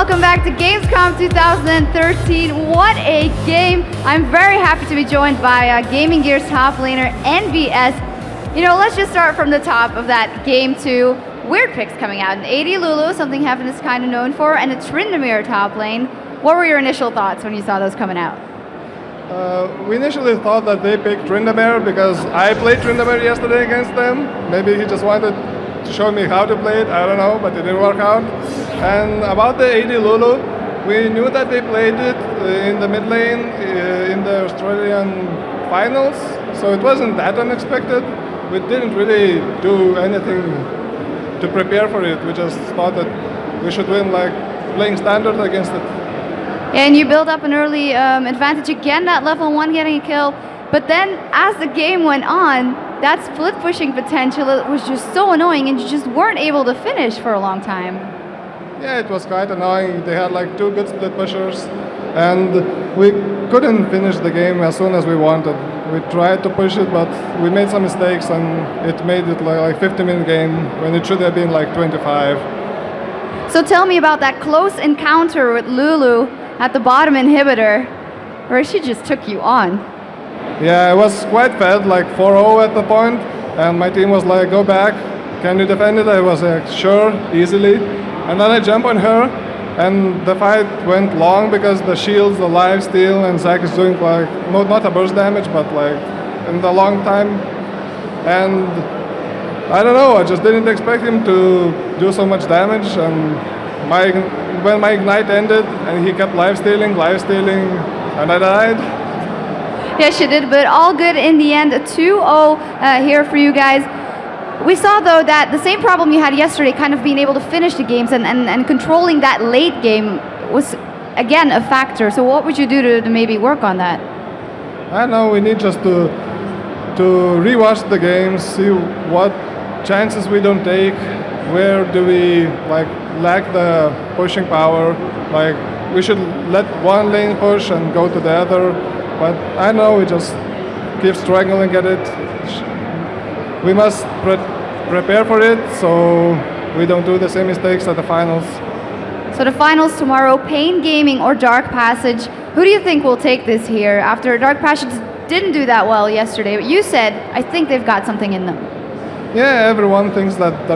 Welcome back to Gamescom 2013. What a game. I'm very happy to be joined by Gaming Gear's top laner, NVS. You know, let's just start from the top of that game 2. Weird picks coming out. An AD Lulu, something Heaven is kind of known for, and a Tryndamere top lane. What were your initial thoughts when you saw those coming out? We initially thought that they picked Tryndamere because I played Tryndamere yesterday against them. Maybe he just wanted to show me how to play it, I don't know, but it didn't work out. And about the AD Lulu, we knew that they played it in the mid lane in the Australian finals, so it wasn't that unexpected. We didn't really do anything to prepare for it. We just thought that we should win like playing standard against it. And you build up an early advantage again, that level 1 getting a kill. But then as the game went on, that split pushing potential, it was just so annoying and you just weren't able to finish for a long time. Yeah, it was quite annoying. They had like 2 good split pushers and we couldn't finish the game as soon as we wanted. We tried to push it, but we made some mistakes and it made it like 50-minute game when it should have been like 25. So tell me about that close encounter with Lulu at the bottom inhibitor, where she just took you on. Yeah, I was quite fed, like 4-0 at the point, and my team was like, go back, can you defend it? I was like, sure, easily. And then I jump on her, and the fight went long because the shields, the lifesteal, and Zac is doing like, not a burst damage, but like in the long time. And I don't know, I just didn't expect him to do so much damage, and when my ignite ended, and he kept lifestealing, and I died. Yes, you did, but all good in the end. A 2-0 here for you guys. We saw, though, that the same problem you had yesterday, kind of being able to finish the games and controlling that late game was, again, a factor. So what would you do to maybe work on that? I don't know, we need just to rewatch the games, see what chances we don't take, where do we like lack the pushing power. Like we should let one lane push and go to the other. But I know we just keep struggling at it. We must prepare for it so we don't do the same mistakes at the finals. So the finals tomorrow, Pain Gaming or Dark Passage. Who do you think will take this here? After Dark Passage didn't do that well yesterday, but you said, I think they've got something in them. Yeah, everyone thinks that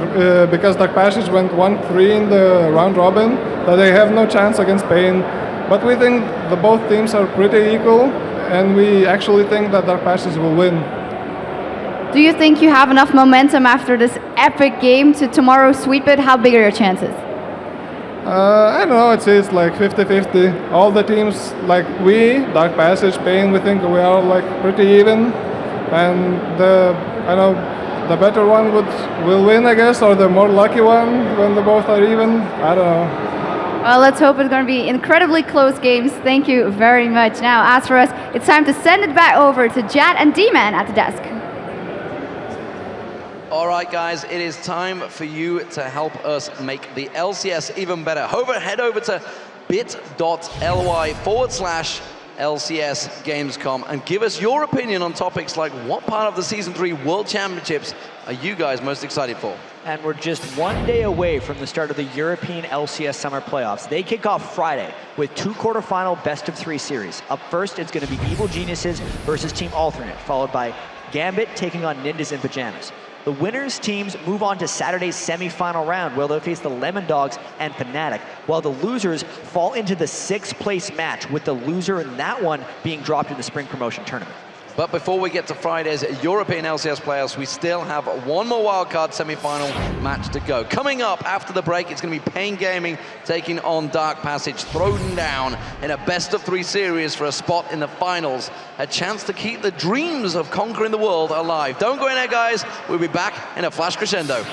because Dark Passage went 1-3 in the round robin, that they have no chance against Pain. But we think the both teams are pretty equal, and we actually think that Dark Passage will win. Do you think you have enough momentum after this epic game to tomorrow sweep it? How big are your chances? I don't know, it's like 50-50. All the teams, like we, Dark Passage, Pain, we think we are like pretty even. And the better one will win, I guess, or the more lucky one when they both are even. I don't know. Well, let's hope it's going to be incredibly close games. Thank you very much. Now, as for us, it's time to send it back over to Jad and D-Man at the desk. All right, guys, it is time for you to help us make the LCS even better. Head over to bit.ly/LCS Gamescom and give us your opinion on topics like what part of the Season 3 World Championships are you guys most excited for? And we're just 1 day away from the start of the European LCS Summer Playoffs. They kick off Friday with 2 quarterfinal best-of-3 series. Up first, it's going to be Evil Geniuses versus Team Alternate, followed by Gambit taking on Ninjas in Pajamas. The winners' teams move on to Saturday's semi-final round, where they'll face the Lemon Dogs and Fnatic, while the losers fall into the 6th place match, with the loser in that one being dropped in the Spring Promotion Tournament. But before we get to Friday's European LCS playoffs, we still have one more wildcard semi-final match to go. Coming up after the break, it's going to be Pain Gaming taking on Dark Passage, thrown down in a best-of-3 series for a spot in the finals. A chance to keep the dreams of conquering the world alive. Don't go in there, guys. We'll be back in a flash crescendo.